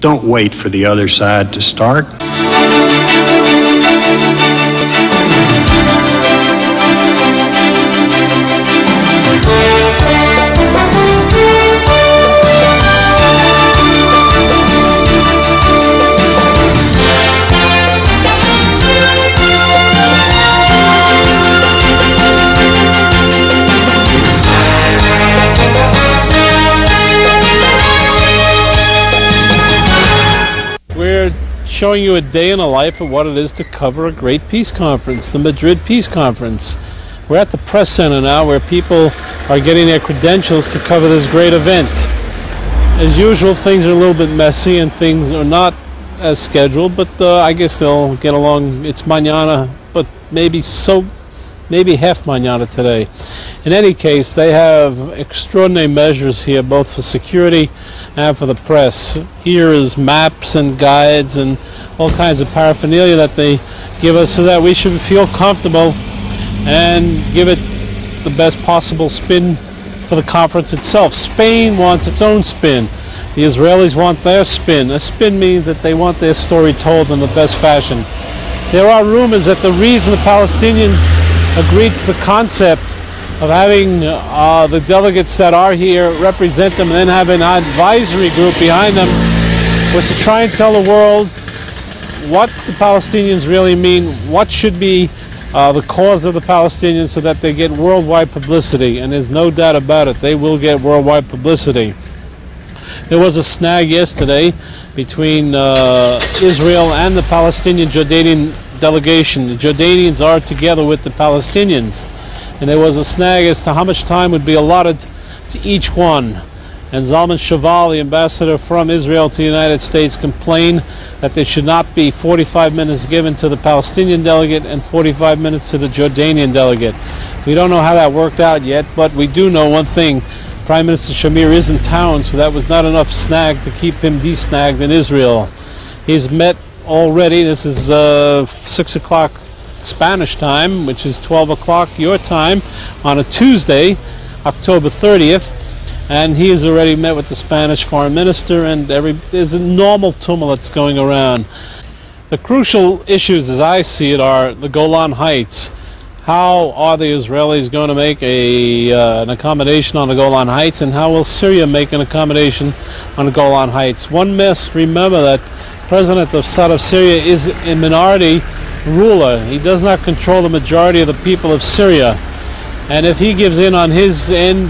Don't wait for the other side to start. We're showing you a day in the life of what it is to cover a great peace conference, the Madrid Peace Conference. We're at the press center now where people are getting their credentials to cover this great event. As usual, things are a little bit messy and things are not as scheduled, but I guess they'll get along. It's mañana, but maybe half mañana today. In any case, they have extraordinary measures here, both for security and for the press. Here is maps and guides and all kinds of paraphernalia that they give us so that we should feel comfortable and give it the best possible spin for the conference itself. Spain wants its own spin. The Israelis want their spin. A spin means that they want their story told in the best fashion. There are rumors that the reason the Palestinians agreed to the concept of having the delegates that are here represent them and then have an advisory group behind them was to try and tell the world what the Palestinians really mean, what should be the cause of the Palestinians, so that they get worldwide publicity. And there's no doubt about it, they will get worldwide publicity. There was a snag yesterday between Israel and the Palestinian Jordanian delegation. The Jordanians are together with the Palestinians, and there was a snag as to how much time would be allotted to each one. And Zalman Shoval, the ambassador from Israel to the United States, complained that there should not be 45 minutes given to the Palestinian delegate and 45 minutes to the Jordanian delegate. We don't know how that worked out yet, but we do know one thing. Prime Minister Shamir is in town, so that was not enough snag to keep him desnagged in Israel. He's met already. This is 6 o'clock Spanish time, which is 12 o'clock your time on a Tuesday, October 30th, and he has already met with the Spanish foreign minister, and there's a normal tumult that's going around. The crucial issues, as I see it, are the Golan Heights. How are the Israelis going to make an accommodation on the Golan Heights, and how will Syria make an accommodation on the Golan Heights? One must remember that President Assad of Syria is a minority ruler. He does not control the majority of the people of Syria, and if he gives in on his end,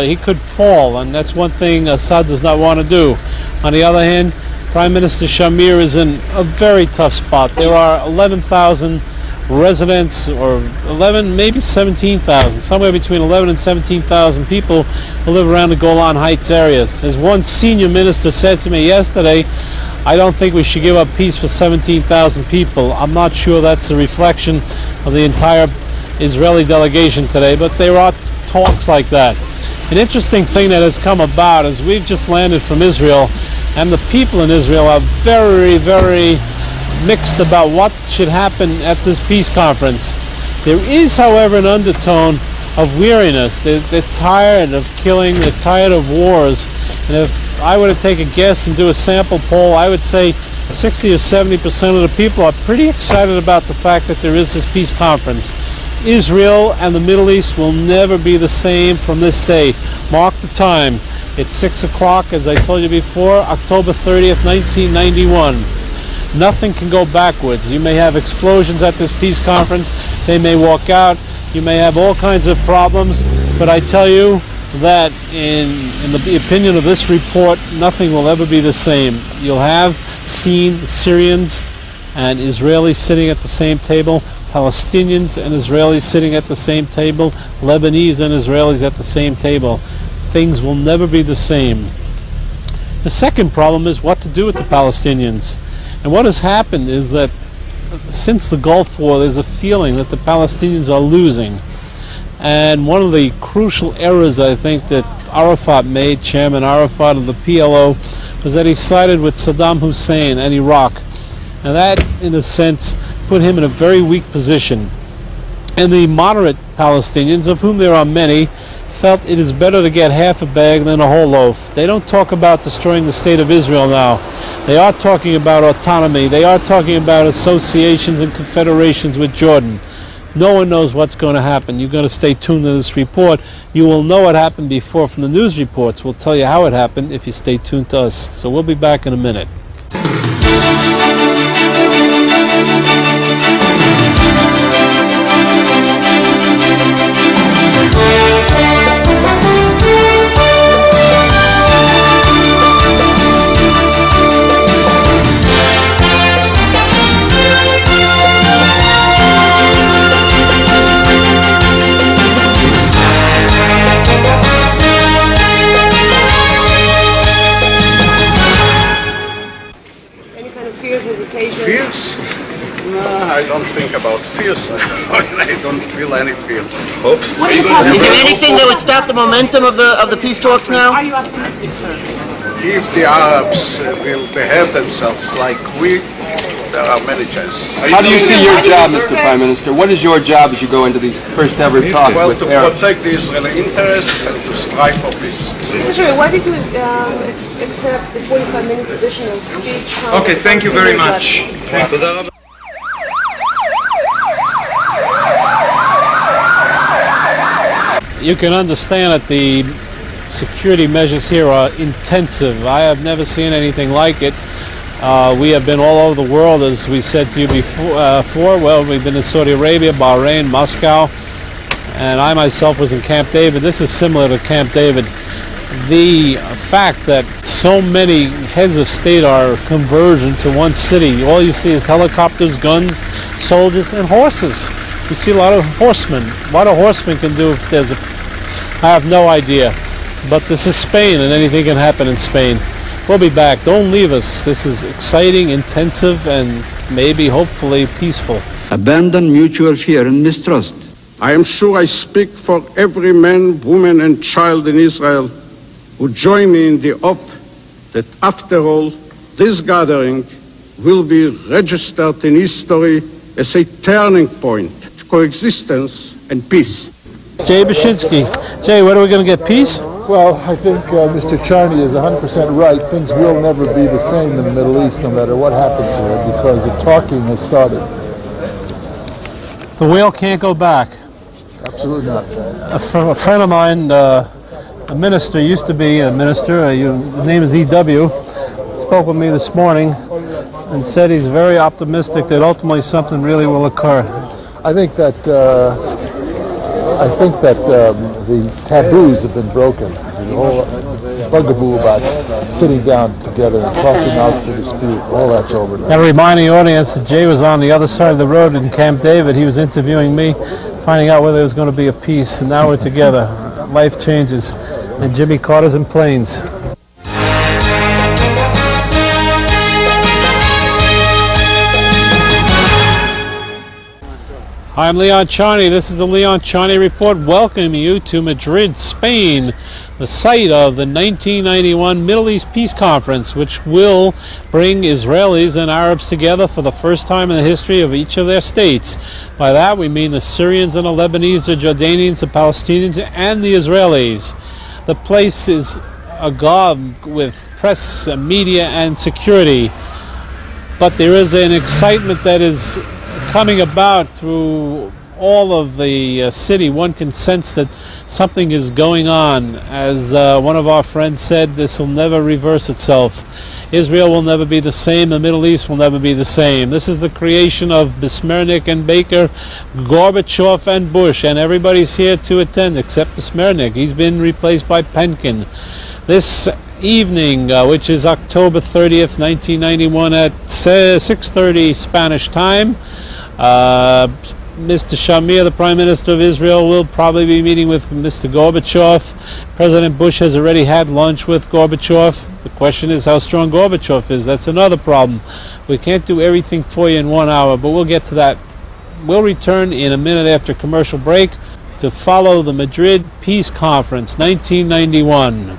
he could fall, and that's one thing Assad does not want to do. On the other hand, Prime Minister Shamir is in a very tough spot. There are 11,000 residents, or 11, maybe 17,000, somewhere between 11 and 17,000 people who live around the Golan Heights areas. As one senior minister said to me yesterday, I don't think we should give up peace for 17,000 people. I'm not sure that's a reflection of the entire Israeli delegation today, but there are talks like that. An interesting thing that has come about is we've just landed from Israel, and the people in Israel are very, very mixed about what should happen at this peace conference. There is, however, an undertone of weariness. They're tired of killing, they're tired of wars, and if I were to take a guess and do a sample poll, I would say 60 or 70% of the people are pretty excited about the fact that there is this peace conference. Israel and the Middle East will never be the same from this day. Mark the time. It's 6 o'clock, as I told you before, October 30th, 1991. Nothing can go backwards. You may have explosions at this peace conference. They may walk out. You may have all kinds of problems. But I tell you that in the opinion of this report, nothing will ever be the same. You'll have seen Syrians and Israelis sitting at the same table, Palestinians and Israelis sitting at the same table, Lebanese and Israelis at the same table. Things will never be the same. The second problem is what to do with the Palestinians. And what has happened is that since the Gulf War, there's a feeling that the Palestinians are losing. And one of the crucial errors, I think, that Arafat made, Chairman Arafat of the PLO, was that he sided with Saddam Hussein and Iraq. And that, in a sense, put him in a very weak position. And the moderate Palestinians, of whom there are many, felt it is better to get half a bag than a whole loaf. They don't talk about destroying the state of Israel now. They are talking about autonomy. They are talking about associations and confederations with Jordan. No one knows what's going to happen. You're going to stay tuned to this report. You will know what happened before from the news reports. We'll tell you how it happened if you stay tuned to us. So we'll be back in a minute. Fears? No, I don't think about fears. I don't feel any fears. Hopes. Is there anything that would stop the momentum of the peace talks now? Are you optimistic, sir? If the Arabs will behave themselves like we, there are many chances. How do you see your job, Mr. Prime Minister? What is your job as you go into these first ever talks Well, with to Arabs? protect the Israeli interests and to strive for peace. Mr. Charney, why did you accept the 45 minutes additional speech? Okay, thank you very much. You can understand that the security measures here are intensive. I have never seen anything like it. We have been all over the world, as we said to you before. Well, we've been in Saudi Arabia, Bahrain, Moscow, and I myself was in Camp David. This is similar to Camp David. The fact that so many heads of state are converging to one city, all you see is helicopters, guns, soldiers, and horses. You see a lot of horsemen. What a horseman can do if there's a... I have no idea. But this is Spain, and anything can happen in Spain. We'll be back. Don't leave us. This is exciting, intensive, and maybe, hopefully, peaceful. Abandon mutual fear and mistrust. I am sure I speak for every man, woman, and child in Israel who join me in the hope that, after all, this gathering will be registered in history as a turning point to coexistence and peace. Jay Bashinsky. Jay, when are we going to get peace? Well, I think Mr. Charney is 100% right. Things will never be the same in the Middle East, no matter what happens here, because the talking has started. The whale can't go back. Absolutely not. A friend of mine, a minister, used to be a minister, his name is E.W., spoke with me this morning and said he's very optimistic that ultimately something really will occur. I think that the taboos have been broken. The whole bugaboo about sitting down together and talking out the dispute, all that's over now. Got to remind the audience that Jay was on the other side of the road in Camp David. He was interviewing me, finding out whether there was going to be a peace, and now we're together. Life changes, and Jimmy Carter's in planes. Hi, I'm Leon Charney. This is the Leon Charney Report, welcoming you to Madrid, Spain, the site of the 1991 Middle East Peace Conference, which will bring Israelis and Arabs together for the first time in the history of each of their states. By that we mean the Syrians and the Lebanese, the Jordanians, the Palestinians, and the Israelis. The place is agog with press, media, and security, but there is an excitement that is coming about through all of the city. One can sense that something is going on. As one of our friends said, this will never reverse itself. Israel will never be the same. The Middle East will never be the same. This is the creation of Bismarck and Baker, Gorbachev and Bush, and everybody's here to attend except Bismarck. He's been replaced by Penkin. This evening, which is October 30th, 1991 at 6:30 Spanish time, Mr. Shamir, the Prime Minister of Israel, will probably be meeting with Mr. Gorbachev. President Bush has already had lunch with Gorbachev. The question is how strong Gorbachev is. That's another problem. We can't do everything for you in 1 hour, but we'll get to that. We'll return in a minute after commercial break to follow the Madrid Peace Conference 1991.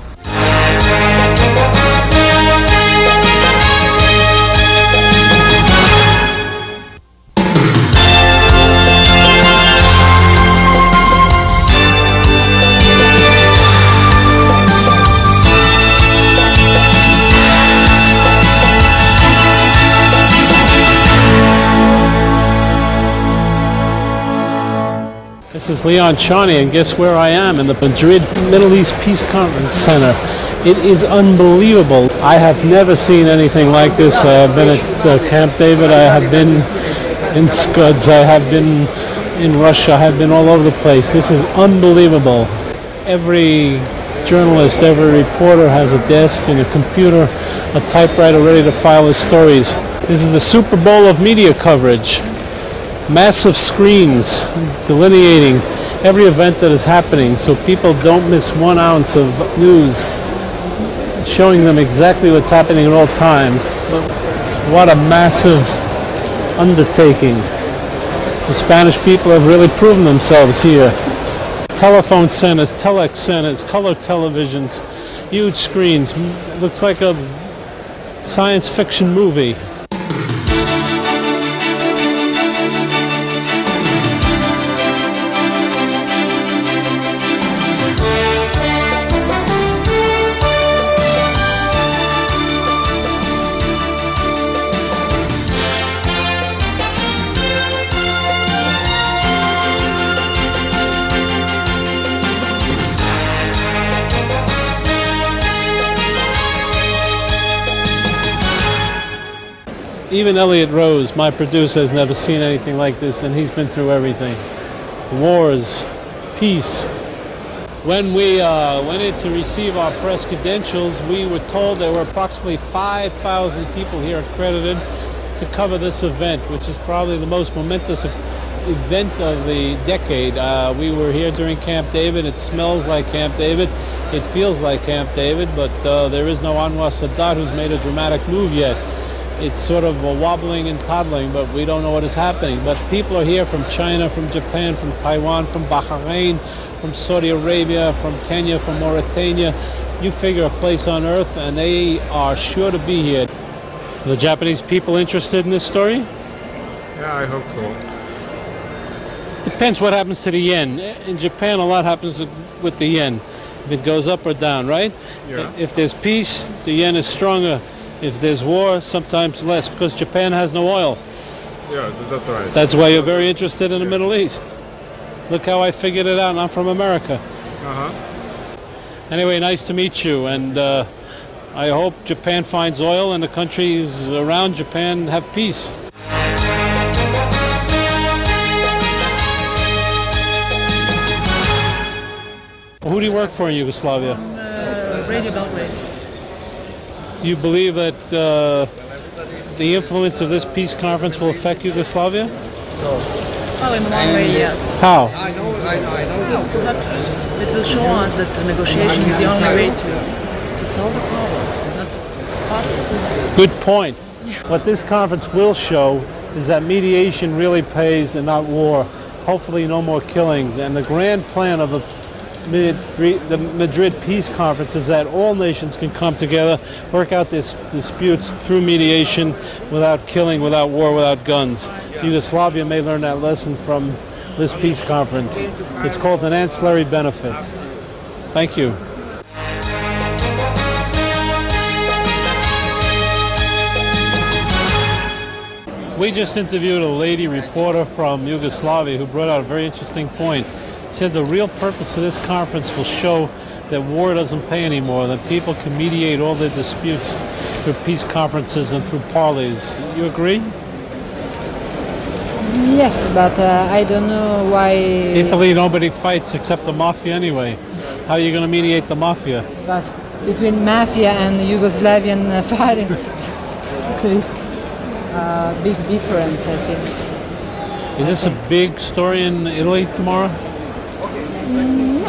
This is Leon Charney, and guess where I am? In the Madrid Middle East Peace Conference Center. It is unbelievable. I have never seen anything like this. I have been at Camp David. I have been in Scuds. I have been in Russia. I have been all over the place. This is unbelievable. Every journalist, every reporter has a desk and a computer, a typewriter ready to file his stories. This is the Super Bowl of media coverage. Massive screens delineating every event that is happening so people don't miss 1 ounce of news, showing them exactly what's happening at all times. But what a massive undertaking. The Spanish people have really proven themselves here. Telephone centers, telex centers, color televisions, huge screens. Looks like a science fiction movie. Even Elliot Rose, my producer, has never seen anything like this, and he's been through everything. Wars, peace. When we went in to receive our press credentials, we were told there were approximately 5,000 people here accredited to cover this event, which is probably the most momentous event of the decade. We were here during Camp David. It smells like Camp David. It feels like Camp David, but there is no Anwar Sadat who's made a dramatic move yet. It's sort of wobbling and toddling, but we don't know what is happening. But people are here from China, from Japan, from Taiwan, from Bahrain, from Saudi Arabia, from Kenya, from Mauritania. You figure a place on earth, and they are sure to be here. Are the Japanese people interested in this story? Yeah, I hope so. Depends what happens to the yen. In Japan, a lot happens with the yen. If it goes up or down, right? Yeah. If there's peace, the yen is stronger. If there's war, sometimes less, because Japan has no oil. Yeah, that's right. That's why you're very interested in the Middle East. Look how I figured it out, and I'm from America. Anyway, nice to meet you, and I hope Japan finds oil and the countries around Japan have peace. Who do you work for in Yugoslavia? Radio Belgrade. Do you believe that the influence of this peace conference will affect Yugoslavia? Well, in one way, yes. How? Well, perhaps it will show us that the negotiation is the only way to solve the problem, not part of it. Good point. What this conference will show is that mediation really pays and not war. Hopefully no more killings. And the grand plan of the Madrid Peace Conference is that all nations can come together, work out these disputes through mediation, without killing, without war, without guns. Yugoslavia may learn that lesson from this peace conference. It's called an ancillary benefit. Thank you. We just interviewed a lady reporter from Yugoslavia who brought out a very interesting point. She said the real purpose of this conference will show that war doesn't pay anymore, that people can mediate all their disputes through peace conferences and through parleys. You agree? Yes, but I don't know why... Italy, nobody fights except the mafia anyway. How are you going to mediate the mafia? But between mafia and Yugoslavian fighting, there is a big difference, I think. Is this a big story in Italy tomorrow?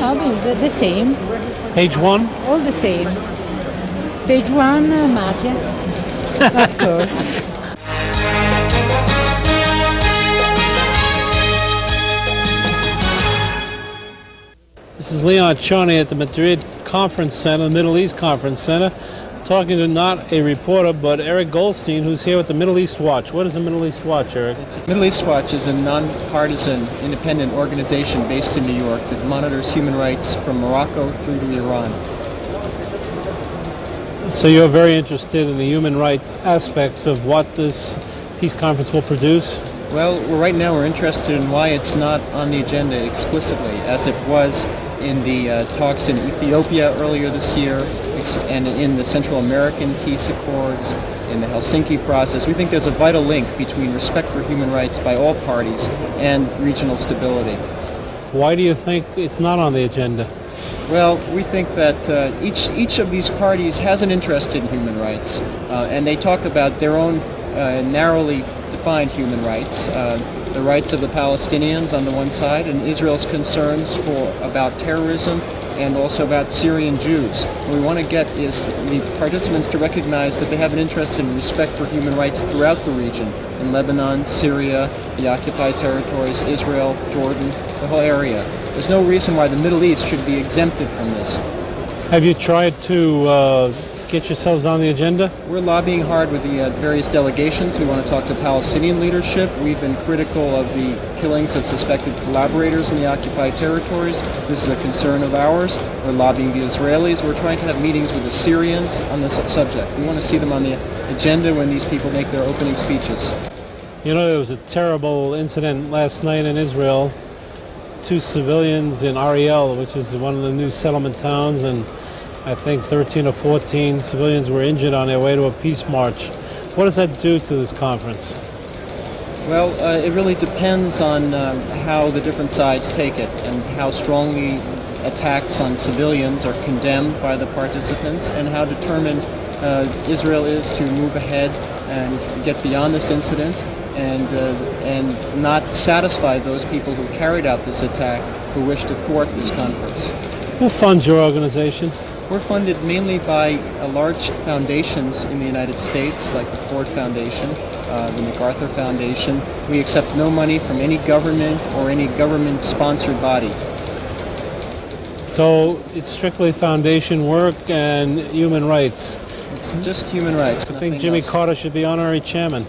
No, the same. Page one? All the same. Page one, mafia. Of course. This is Leon Charney at the Madrid Conference Center, Middle East Conference Center, talking to not a reporter, but Eric Goldstein, who's here with the Middle East Watch. What is the Middle East Watch, Eric? Middle East Watch is a non-partisan, independent organization based in New York that monitors human rights from Morocco through to Iran. So you're very interested in the human rights aspects of what this peace conference will produce? Well, right now we're interested in why it's not on the agenda explicitly, as it was in the talks in Ethiopia earlier this year, and in the Central American Peace Accords, in the Helsinki process. We think there's a vital link between respect for human rights by all parties and regional stability. Why do you think it's not on the agenda? Well, we think that each of these parties has an interest in human rights, and they talk about their own narrowly defined human rights, the rights of the Palestinians on the one side, and Israel's concerns about terrorism and also about Syrian Jews. What we want to get is the participants to recognize that they have an interest in respect for human rights throughout the region, in Lebanon, Syria, the occupied territories, Israel, Jordan, the whole area. There's no reason why the Middle East should be exempted from this. Have you tried to get yourselves on the agenda? We're lobbying hard with the various delegations. We want to talk to Palestinian leadership. We've been critical of the killings of suspected collaborators in the occupied territories. This is a concern of ours. We're lobbying the Israelis. We're trying to have meetings with the Syrians on this subject. We want to see them on the agenda when these people make their opening speeches. You know, there was a terrible incident last night in Israel. 2 civilians in Ariel, which is one of the new settlement towns, and I think 13 or 14 civilians were injured on their way to a peace march. What does that do to this conference? Well, it really depends on how the different sides take it and how strongly attacks on civilians are condemned by the participants and how determined Israel is to move ahead and get beyond this incident and not satisfy those people who carried out this attack who wish to thwart this conference. Who funds your organization? We're funded mainly by large foundations in the United States, like the Ford Foundation, the MacArthur Foundation. We accept no money from any government or any government-sponsored body. So it's strictly foundation work and human rights. It's just human rights. I think Jimmy Carter should be honorary chairman.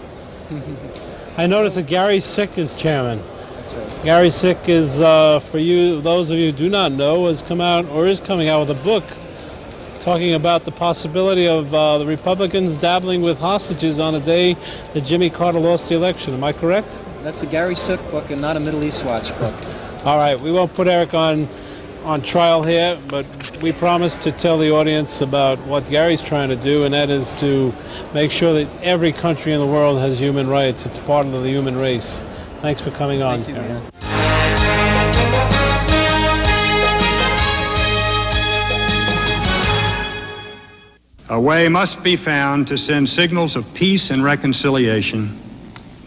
I noticed that Gary Sick is chairman. That's right. Gary Sick is, for you, those of you who do not know, has come out or is coming out with a book talking about the possibility of the Republicans dabbling with hostages on the day that Jimmy Carter lost the election. Am I correct? That's a Gary Sick book and not a Middle East Watch book. All right, we won't put Eric on trial here, but we promise to tell the audience about what Gary's trying to do, and that is to make sure that every country in the world has human rights. It's part of the human race. Thanks for coming on, Thank you, Gary. A way must be found to send signals of peace and reconciliation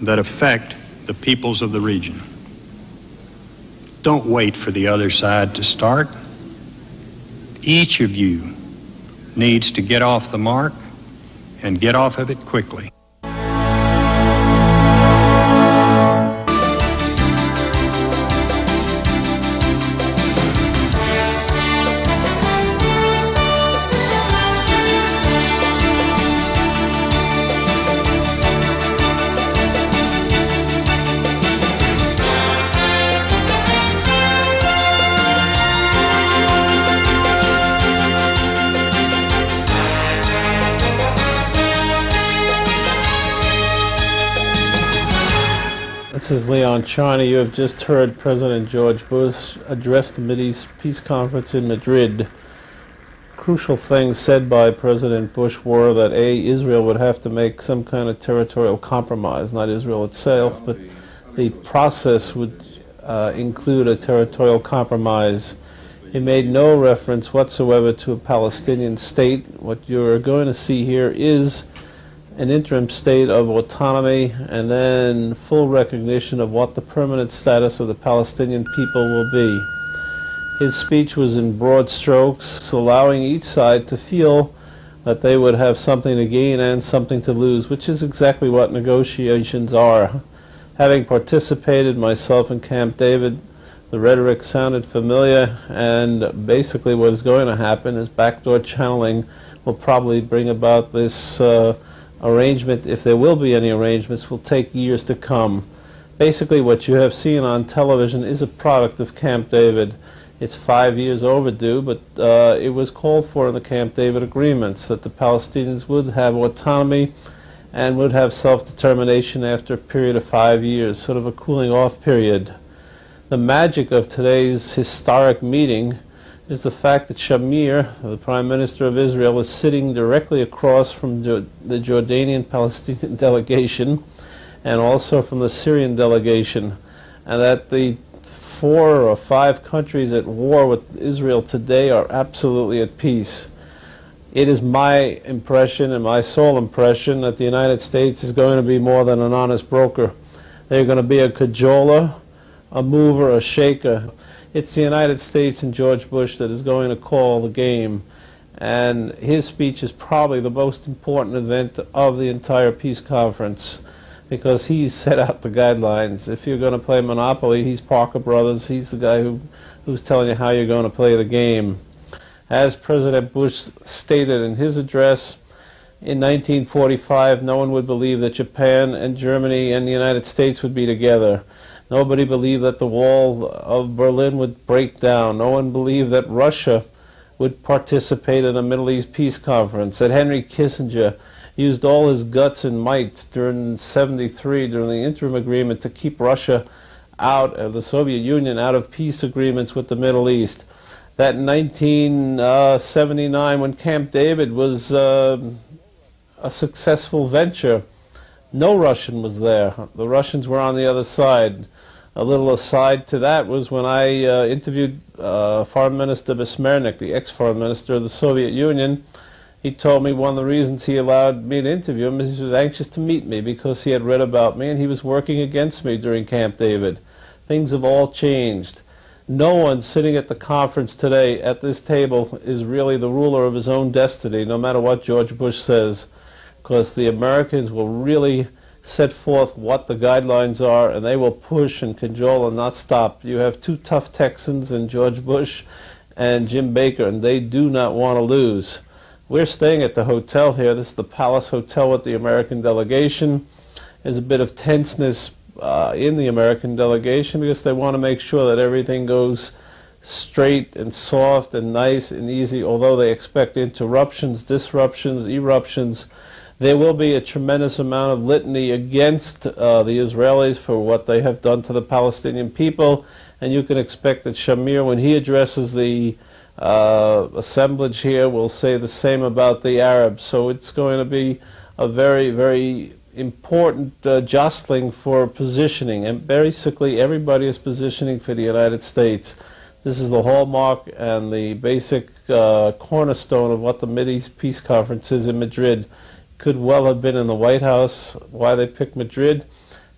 that affect the peoples of the region. Don't wait for the other side to start. Each of you needs to get off the mark and get off of it quickly. This is Leon Charney. You have just heard President George Bush address the Mideast Peace Conference in Madrid. Crucial things said by President Bush were that A, Israel would have to make some kind of territorial compromise, not Israel itself, but the process would include a territorial compromise. He made no reference whatsoever to a Palestinian state. What you're going to see here is an interim state of autonomy and then full recognition of what the permanent status of the Palestinian people will be. His speech was in broad strokes, allowing each side to feel that they would have something to gain and something to lose, which is exactly what negotiations are. Having participated myself in Camp David, the rhetoric sounded familiar, and basically what is going to happen is backdoor channeling will probably bring about this arrangement. If there will be any arrangements, will take years to come. Basically what you have seen on television is a product of Camp David. It's 5 years overdue, but it was called for in the Camp David agreements that the Palestinians would have autonomy and would have self-determination after a period of 5 years, sort of a cooling off period. The magic of today's historic meeting is the fact that Shamir, the Prime Minister of Israel, is sitting directly across from the Jordanian Palestinian delegation and also from the Syrian delegation, and that the 4 or 5 countries at war with Israel today are absolutely at peace. It is my impression and my sole impression that the United States is going to be more than an honest broker. They're going to be a cajoler, a mover, a shaker. It's the United States and George Bush that is going to call the game. And his speech is probably the most important event of the entire peace conference, because he set out the guidelines. If you're going to play Monopoly, he's Parker Brothers. He's the guy who's telling you how you're going to play the game. As President Bush stated in his address, in 1945, no one would believe that Japan and Germany and the United States would be together. Nobody believed that the wall of Berlin would break down. No one believed that Russia would participate in a Middle East peace conference, that Henry Kissinger used all his guts and might during '73, during the interim agreement, to keep Russia out of the Soviet Union, out of peace agreements with the Middle East. That in 1979, when Camp David was a successful venture, no Russian was there. The Russians were on the other side. A little aside to that was when I interviewed Foreign Minister Besmernik, the ex-foreign minister of the Soviet Union. He told me one of the reasons he allowed me to interview him is he was anxious to meet me because he had read about me and he was working against me during Camp David. Things have all changed. No one sitting at the conference today at this table is really the ruler of his own destiny, no matter what George Bush says, because the Americans will really set forth what the guidelines are, and they will push and cajole and not stop. You have 2 tough Texans in George Bush and Jim Baker, and they do not want to lose. We're staying at the hotel here. This is the Palace Hotel with the American delegation. There's a bit of tenseness in the American delegation because they want to make sure that everything goes straight and soft and nice and easy, although they expect interruptions, disruptions, eruptions. There will be a tremendous amount of litany against the Israelis for what they have done to the Palestinian people, and you can expect that Shamir, when he addresses the assemblage here, will say the same about the Arabs. So it's going to be a very, very important jostling for positioning, and basically everybody is positioning for the United States. This is the hallmark and the basic cornerstone of what the Mideast Peace Conference is in Madrid. Could well have been in the White House. Why they picked Madrid?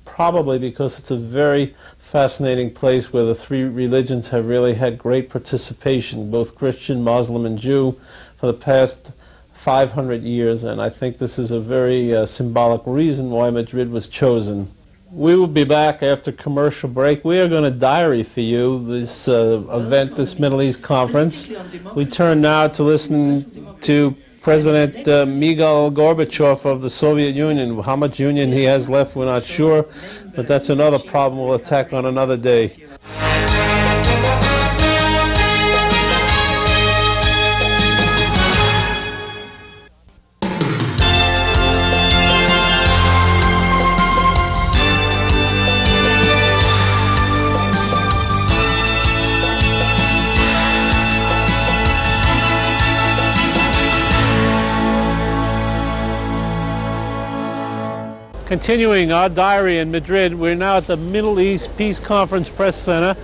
Probably because it's a very fascinating place where the 3 religions have really had great participation, both Christian, Muslim, and Jew, for the past 500 years, and I think this is a very symbolic reason why Madrid was chosen. We will be back after commercial break. We are going to diary for you this event, this Middle East conference. We turn now to listen to President Mikhail Gorbachev of the Soviet Union. How much union he has left, we're not sure, but that's another problem we'll attack on another day. Continuing our diary in Madrid, we're now at the Middle East Peace Conference Press Center,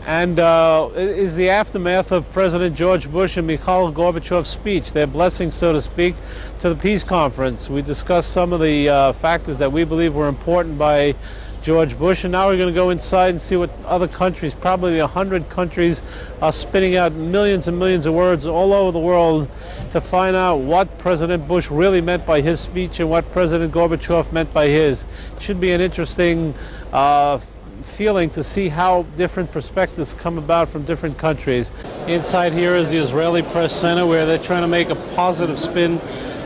and it is the aftermath of President George Bush and Mikhail Gorbachev's speech, their blessing, so to speak, to the peace conference. We discussed some of the factors that we believe were important by George Bush, and now we're going to go inside and see what other countries, probably 100 countries, are spitting out millions and millions of words all over the world to find out what President Bush really meant by his speech and what President Gorbachev meant by his. It should be an interesting feeling to see how different perspectives come about from different countries. Inside here is the Israeli Press Center, where they're trying to make a positive spin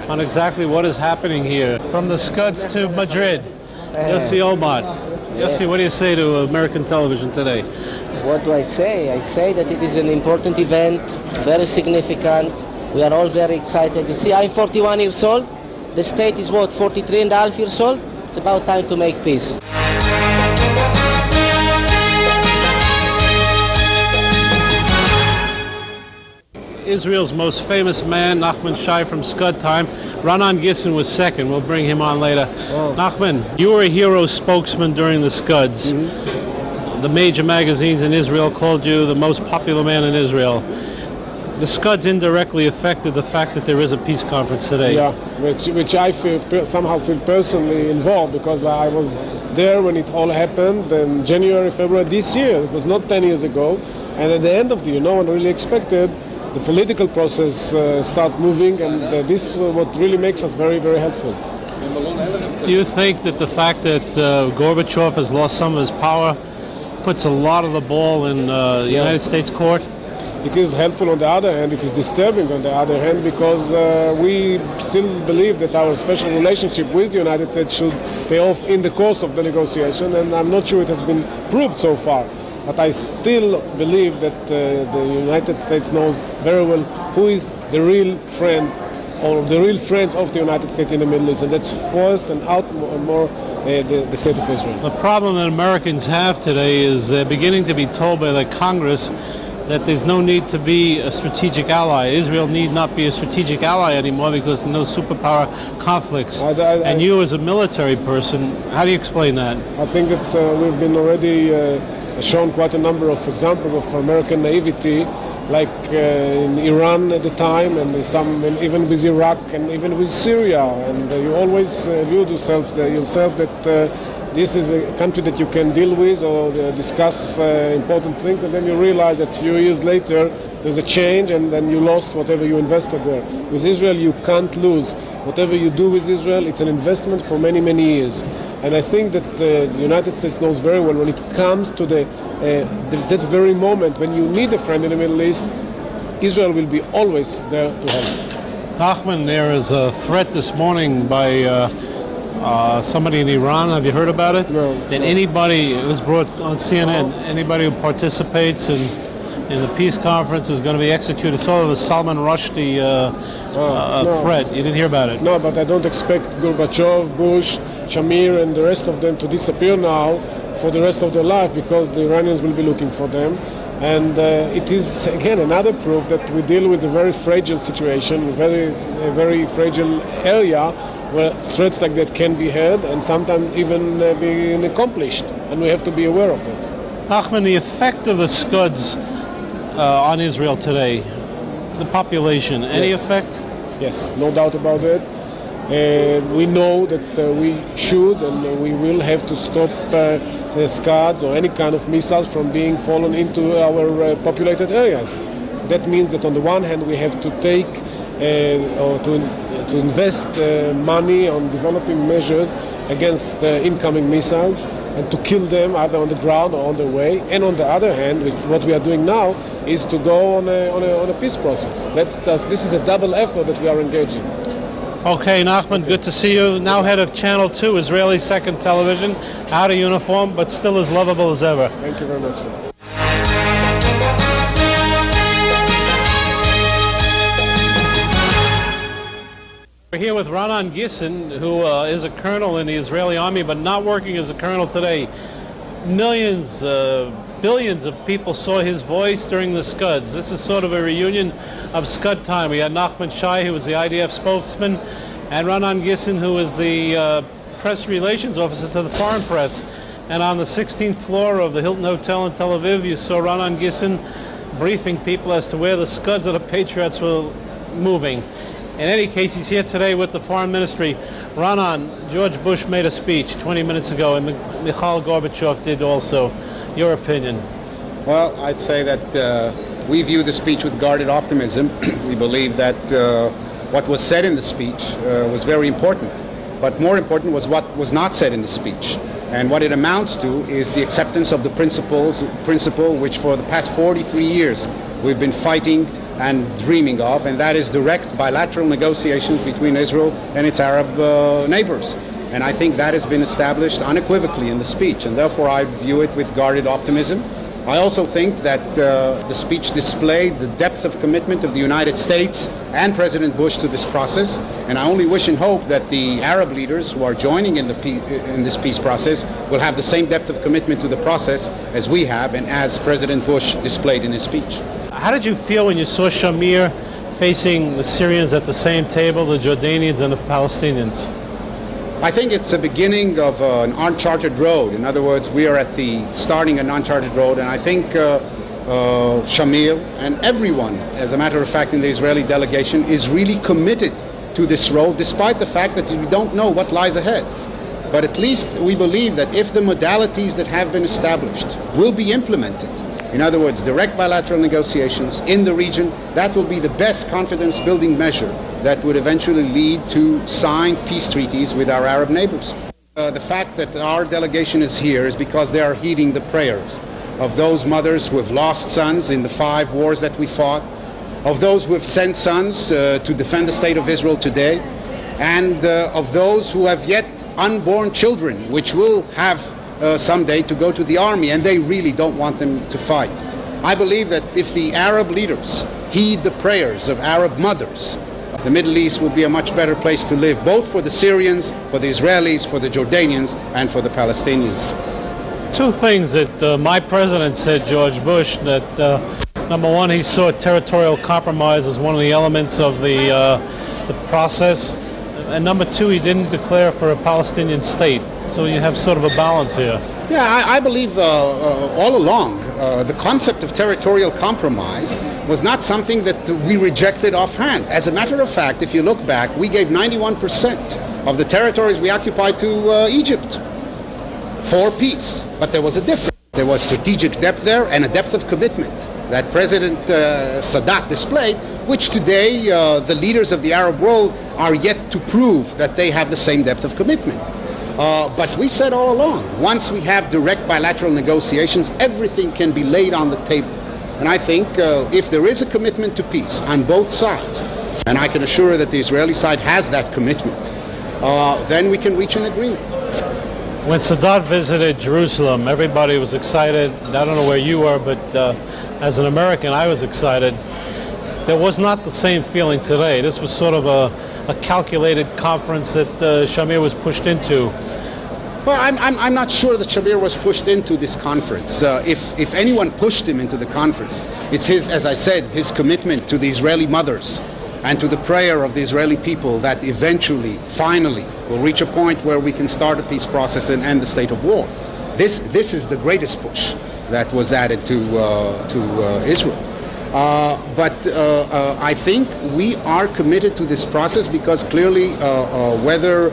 on exactly what is happening here. From the Scuds to Madrid. Yossi Olmert. Yossi, what do you say to American television today? What do I say? I say that it is an important event, very significant. We are all very excited. You see, I'm 41 years old, The state is what, 43.5 years old? It's about time to make peace. Israel's most famous man, Nachman Shai from Scud Time. Rerun Gissin was second. We'll bring him on later. Oh. Nachman, you were a hero spokesman during the Scuds. Mm-hmm. The major magazines in Israel called you the most popular man in Israel. The Scuds indirectly affected the fact that there is a peace conference today. Yeah, which I somehow feel personally involved, because I was there when it all happened in January, February this year. It was not 10 years ago. And at the end of the year, no one really expected the political process start moving, and this is what really makes us very, very helpful. Do you think that the fact that Gorbachev has lost some of his power puts a lot of the ball in the United States court? It is helpful on the other hand, it is disturbing on the other hand, because we still believe that our special relationship with the United States should pay off in the course of the negotiation, and I'm not sure it has been proved so far. But I still believe that the United States knows very well who is the real friend or the real friends of the United States in the Middle East, and that's first and more the state of Israel. The problem that Americans have today is they're beginning to be told by the Congress that there's no need to be a strategic ally. Israel need not be a strategic ally anymore because there are no superpower conflicts. And you as a military person, how do you explain that? I think that we've been already shown quite a number of examples of American naivety, like in Iran at the time, and even with Iraq, and even with Syria. And you always viewed yourself that this is a country that you can deal with or discuss important things, and then you realize that a few years later there's a change, and then you lost whatever you invested there. With Israel, you can't lose. Whatever you do with Israel, it's an investment for many, many years. And I think that the United States knows very well when it comes to that very moment when you need a friend in the Middle East, Israel will be always there to help. Nachman, there is a threat this morning by somebody in Iran. Have you heard about it? No. That anybody, it was brought on CNN, anybody who participates in the peace conference is going to be executed. Sort of a Salman Rushdie threat. You didn't hear about it? No, but I don't expect Gorbachev, Bush, Shamir and the rest of them to disappear now for the rest of their life, because the Iranians will be looking for them. And it is, again, another proof that we deal with a very fragile situation, a very fragile area where threats like that can be heard and sometimes even be accomplished. And we have to be aware of that. Nachman, the effect of the Scuds on Israel today, the population, any effect? Yes, no doubt about it. We know that we should and we will have to stop the Scuds or any kind of missiles from being fallen into our populated areas. That means that on the one hand we have to take or to invest money on developing measures against incoming missiles and to kill them either on the ground or on the way. And on the other hand, what we are doing now is to go on a peace process. This is a double effort that we are engaging. Okay, Nachman, good to see you. Now head of Channel 2, Israeli Second Television, out of uniform, but still as lovable as ever. Thank you very much. We're here with Rerun Gissin, who is a colonel in the Israeli army, but not working as a colonel today. Millions, billions of people saw his voice during the Scuds. This is sort of a reunion of Scud time. We had Nachman Shai, who was the IDF spokesman, and Rerun Gissin, who was the press relations officer to the foreign press. And on the 16th floor of the Hilton Hotel in Tel Aviv, you saw Rerun Gissin briefing people as to where the Scuds of the Patriots were moving. In any case, he's here today with the Foreign Ministry. Rerun, George Bush made a speech 20 minutes ago, and Mikhail Gorbachev did also. Your opinion? Well, I'd say that we view the speech with guarded optimism. We believe that what was said in the speech was very important, but more important was what was not said in the speech. And what it amounts to is the acceptance of the principle which for the past 43 years we've been fighting and dreaming of, and that is direct bilateral negotiations between Israel and its Arab neighbors. And I think that has been established unequivocally in the speech, and therefore I view it with guarded optimism. I also think that the speech displayed the depth of commitment of the United States and President Bush to this process, and I only wish and hope that the Arab leaders who are joining in this peace process will have the same depth of commitment to the process as we have and as President Bush displayed in his speech. How did you feel when you saw Shamir facing the Syrians at the same table, the Jordanians and the Palestinians? I think it's a beginning of an uncharted road. In other words, we are at the starting an uncharted road, and I think Shamir and everyone, as a matter of fact, in the Israeli delegation is really committed to this road, despite the fact that we don't know what lies ahead. But at least we believe that if the modalities that have been established will be implemented, in other words, direct bilateral negotiations in the region, that will be the best confidence-building measure that would eventually lead to signed peace treaties with our Arab neighbors. The fact that our delegation is here is because they are heeding the prayers of those mothers who have lost sons in the 5 wars that we fought, of those who have sent sons to defend the state of Israel today, and of those who have yet unborn children, which will have someday to go to the army, and they really don't want them to fight. I believe that if the Arab leaders heed the prayers of Arab mothers, the Middle East will be a much better place to live, both for the Syrians, for the Israelis, for the Jordanians, and for the Palestinians. 2 things that my president said, George Bush, that number one, he saw territorial compromise as one of the elements of the process, and number 2, he didn't declare for a Palestinian state. So you have sort of a balance here. Yeah, I believe all along the concept of territorial compromise was not something that we rejected offhand. As a matter of fact, if you look back, we gave 91% of the territories we occupied to Egypt for peace. But there was a difference. There was strategic depth there and a depth of commitment that President Sadat displayed, which today the leaders of the Arab world are yet to prove that they have the same depth of commitment. But we said all along, once we have direct bilateral negotiations, everything can be laid on the table. And I think if there is a commitment to peace on both sides, and I can assure that the Israeli side has that commitment, then we can reach an agreement. When Sadat visited Jerusalem, everybody was excited. I don't know where you were, but as an American, I was excited. There was not the same feeling today. This was sort of a calculated conference that Shamir was pushed into. Well, I'm not sure that Shamir was pushed into this conference. If anyone pushed him into the conference, it's his, as I said, his commitment to the Israeli mothers and to the prayer of the Israeli people that eventually, finally, will reach a point where we can start a peace process and end the state of war. This is the greatest push that was added to Israel. But I think we are committed to this process because clearly whether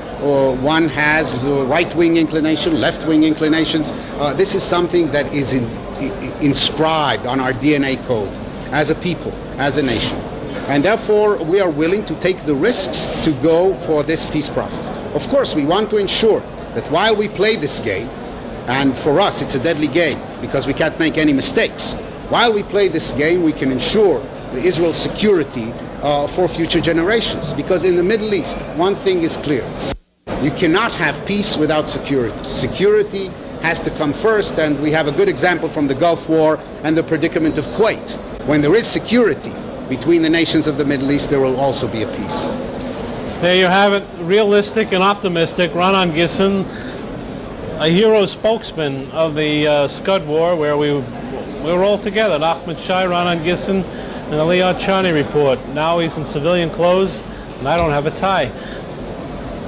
one has right-wing inclination, left-wing inclinations, this is something that is inscribed on our DNA code as a people, as a nation. And therefore, we are willing to take the risks to go for this peace process. Of course, we want to ensure that while we play this game, and for us it's a deadly game because we can't make any mistakes, while we play this game, we can ensure Israel's security for future generations. Because in the Middle East, one thing is clear. You cannot have peace without security. Security has to come first, and we have a good example from the Gulf War and the predicament of Kuwait. When there is security between the nations of the Middle East, there will also be a peace. There you have it, realistic and optimistic. Rerun Gisson, a hero spokesman of the Scud War, where we were all together, Ahmed Shai, Rerun Gisson, and the Leon Charney report. Now he's in civilian clothes, and I don't have a tie.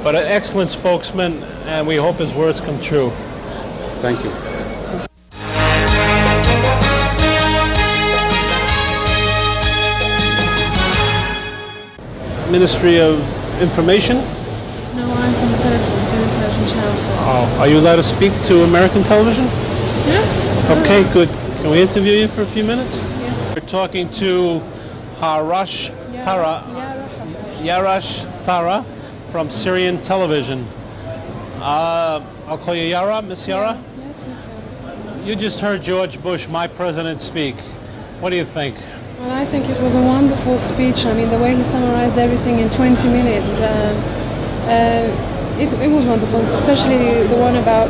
But an excellent spokesman, and we hope his words come true. Thank you. Ministry of Information? No, I'm from the Syrian television channel. So. Oh, are you allowed to speak to American television? Yes. Okay, good. Can we interview you for a few minutes? Yes. We're talking to Yarash Tara from Syrian television. I'll call you Yara, Miss Yara? Yes, Miss Yara. You just heard George Bush, my president, speak. What do you think? Well, I think it was a wonderful speech. I mean, the way he summarized everything in 20 minutes, it was wonderful, especially the one about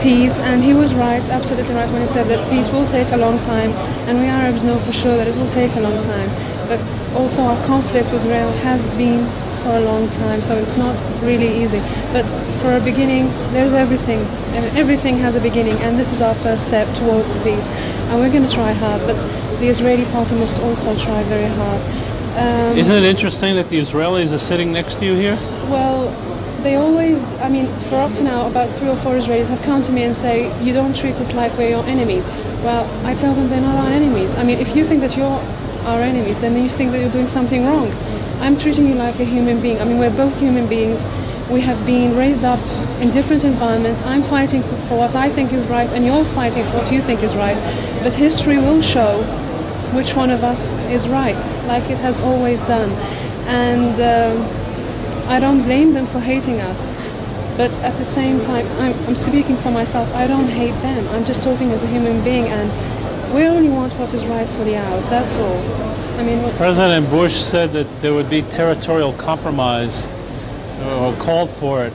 peace, and he was right, absolutely right, when he said that peace will take a long time, and we Arabs know for sure that it will take a long time. But also our conflict with Israel has been for a long time, so it's not really easy. But for a beginning, there's everything, and everything has a beginning, and this is our first step towards peace. And we're going to try hard, but the Israeli party must also try very hard. Isn't it interesting that the Israelis are sitting next to you here? Well, they always, I mean, for up to now, about 3 or 4 Israelis have come to me and say, you don't treat us like we're your enemies. Well, I tell them they're not our enemies. I mean, if you think that you're our enemies, then you think that you're doing something wrong. I'm treating you like a human being. I mean, we're both human beings. We have been raised up in different environments. I'm fighting for what I think is right, and you're fighting for what you think is right. But history will show which one of us is right, like it has always done. And I don't blame them for hating us. But at the same time, I'm speaking for myself. I don't hate them. I'm just talking as a human being, and we only want what is right for the Arabs. That's all. I mean, President Bush said that there would be territorial compromise, or called for it.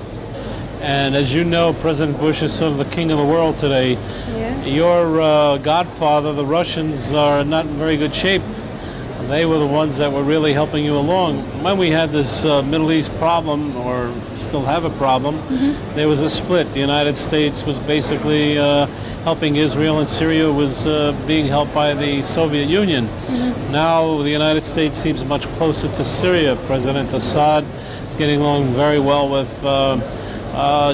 And as you know, President Bush is sort of the king of the world today. Yes. Your godfather, the Russians, are not in very good shape. They were the ones that were really helping you along. When we had this Middle East problem, or still have a problem, there was a split. The United States was basically helping Israel, and Syria was being helped by the Soviet Union. Now the United States seems much closer to Syria. President Assad is getting along very well with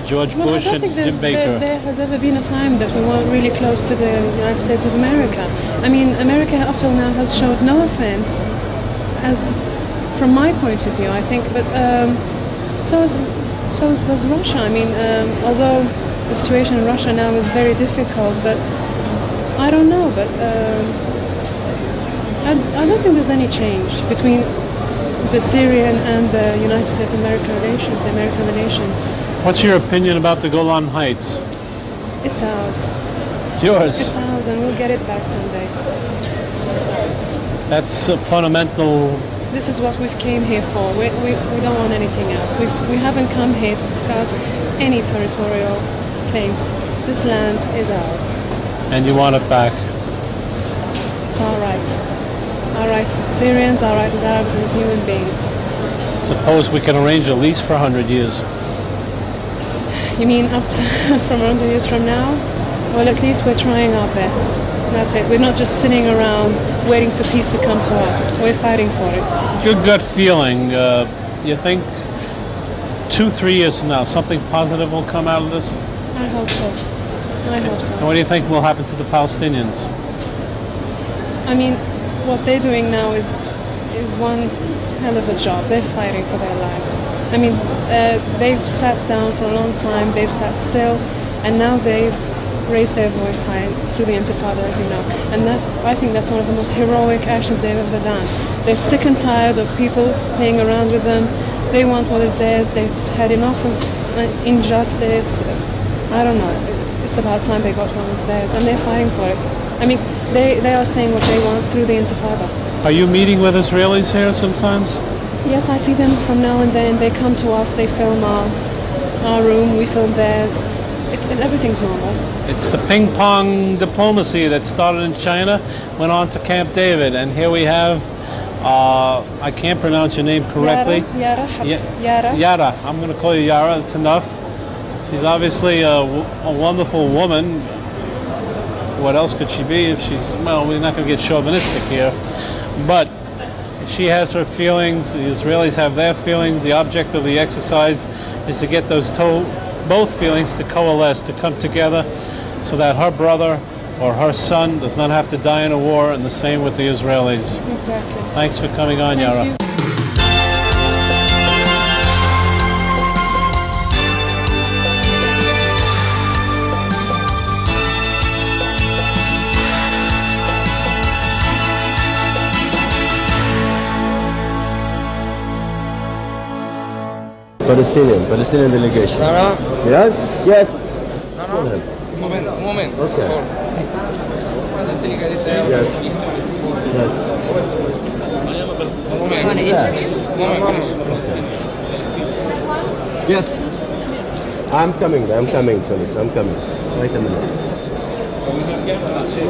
George Bush and Jim Baker. There has ever been a time that we weren't really close to the United States of America. I mean, America up till now has showed no offense, as from my point of view, I think. But so does Russia. I mean, although the situation in Russia now is very difficult, but I don't know. But I don't think there's any change between the Syrian and the United States of America relations, the American relations. What's your opinion about the Golan Heights? It's ours. It's yours. It's ours, and we'll get it back someday. It's ours. That's a fundamental. This is what we've came here for. We don't want anything else. We haven't come here to discuss any territorial claims. This land is ours. And you want it back? It's our right. Our rights as Syrians, our rights as Arabs, and as human beings. Suppose we can arrange a lease for 100 years. You mean up to from 100 years from now? Well, at least we're trying our best. That's it. We're not just sitting around waiting for peace to come to us. We're fighting for it. Your gut feeling, you think 2-3 years from now, something positive will come out of this? I hope so. I hope so. And what do you think will happen to the Palestinians? I mean, what they're doing now is one hell of a job. They're fighting for their lives. I mean, they've sat down for a long time, they've sat still, and now they've raised their voice high through the Intifada, as you know. And I think that's one of the most heroic actions they've ever done. They're sick and tired of people playing around with them. They want what is theirs. They've had enough of injustice. I don't know. It's about time they got what was theirs, and they're fighting for it. I mean, they are saying what they want through the Intifada. Are you meeting with Israelis here sometimes? Yes, I see them from now and then. They come to us, they film our room, we film theirs. Everything's normal. It's the ping-pong diplomacy that started in China, went on to Camp David, and here we have, I can't pronounce your name correctly. Yara. Yara. I'm going to call you Yara, that's enough. She's obviously a wonderful woman. What else could she be if she's, well, we're not going to get chauvinistic here, but she has her feelings, the Israelis have their feelings. The object of the exercise is to get those both feelings to coalesce, to come together, so that her brother or her son does not have to die in a war, and the same with the Israelis. Exactly. Thanks for coming on, Yara. Thank you. Palestinian delegation. Yes, yes. Un momento. Okay. Yes. Yes. I'm coming, Phyllis. I'm coming. Wait a minute.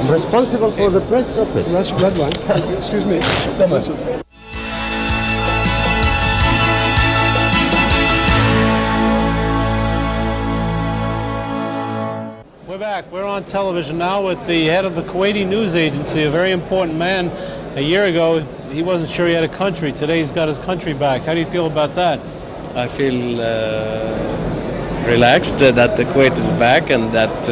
I'm responsible for the press office. That's blood one. Excuse me. Come on. We're back. We're on television now with the head of the Kuwaiti news agency, a very important man. A year ago, he wasn't sure he had a country. Today, he's got his country back. How do you feel about that? I feel relaxed that the Kuwait is back, and that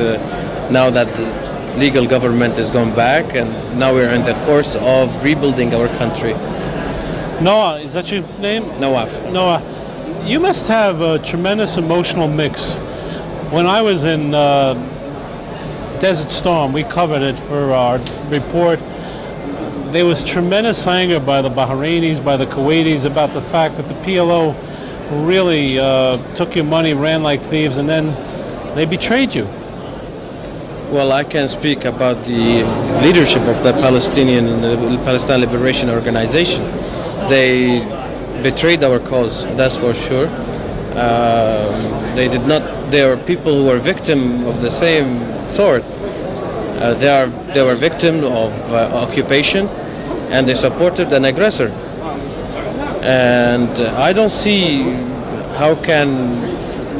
now that the legal government has gone back, and now we're in the course of rebuilding our country. Noah, is that your name? Nawaf. Noah, you must have a tremendous emotional mix. When I was in Desert Storm, we covered it for our report. There was tremendous anger by the Bahrainis, by the Kuwaitis, about the fact that the PLO really took your money, ran like thieves, and then they betrayed you. Well, I can speak about the leadership of the Palestine Liberation Organization. They betrayed our cause, that's for sure. They did not. They are people who were victim of the same sort. They were victim of occupation, and they supported an aggressor. And I don't see how can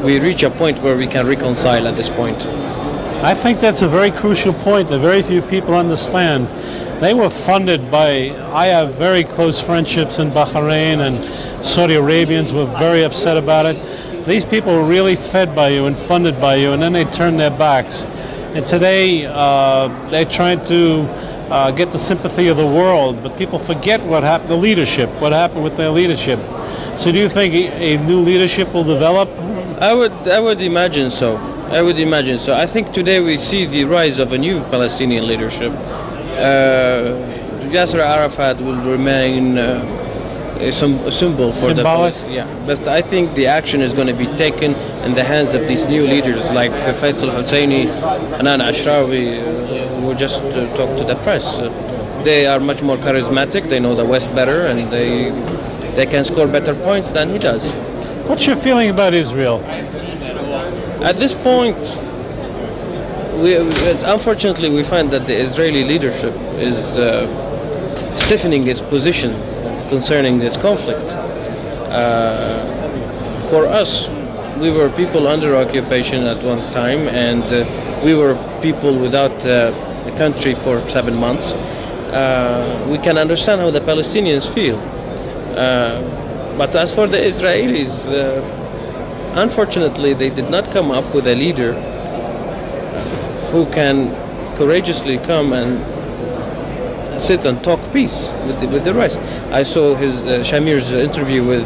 we reach a point where we can reconcile at this point. I think that's a very crucial point that very few people understand. They were funded by, I have very close friendships in Bahrain, and Saudi Arabians were very upset about it. These people were really fed by you and funded by you, and then they turned their backs. And today they're trying to get the sympathy of the world, but people forget what happened, the leadership, what happened with their leadership. So do you think a new leadership will develop? I would imagine so. I would imagine so. I think today we see the rise of a new Palestinian leadership. Yasser Arafat will remain a symbol for symbolic. But I think the action is going to be taken in the hands of these new leaders like Faisal Husseini, Hanan Ashrawi, who just talked to the press. They are much more charismatic. They know the West better, and they can score better points than he does. What's your feeling about Israel? At this point, unfortunately, we find that the Israeli leadership is stiffening its position concerning this conflict. For us, we were people under occupation at one time, and we were people without a country for 7 months. We can understand how the Palestinians feel. But as for the Israelis, unfortunately, they did not come up with a leader who can courageously come and sit and talk peace with the rest. I saw his Shamir's interview with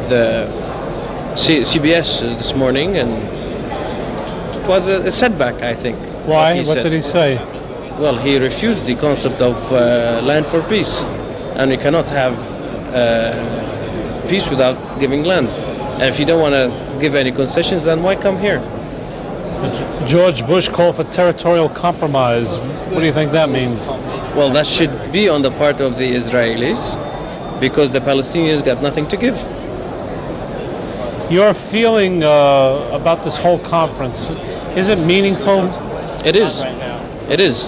CBS this morning, and it was a setback, I think. Why? What did he say? Well, he refused the concept of land for peace, and we cannot have peace without giving land. And if you don't want to give any concessions, then why come here? George Bush called for territorial compromise. What do you think that means? Well, that should be on the part of the Israelis, because the Palestinians got nothing to give. Your feeling about this whole conference, is it meaningful? It is. It is.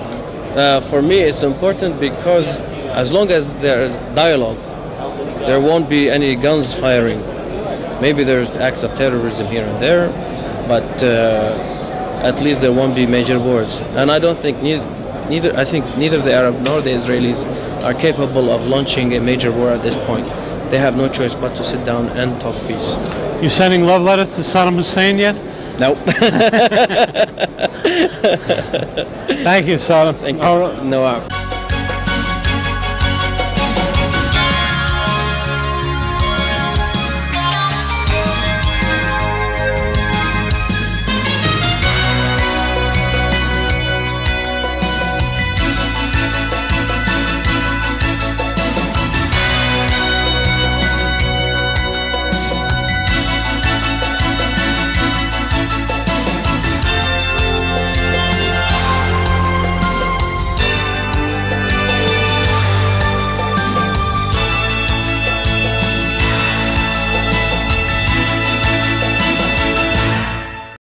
For me, it's important because as long as there is dialogue, there won't be any guns firing. Maybe there's acts of terrorism here and there, but at least there won't be major wars. And I don't think I think neither the Arab nor the Israelis are capable of launching a major war at this point. They have no choice but to sit down and talk peace. You sending love letters to Saddam Hussein yet? No. Thank you, Saddam. Thank you. No.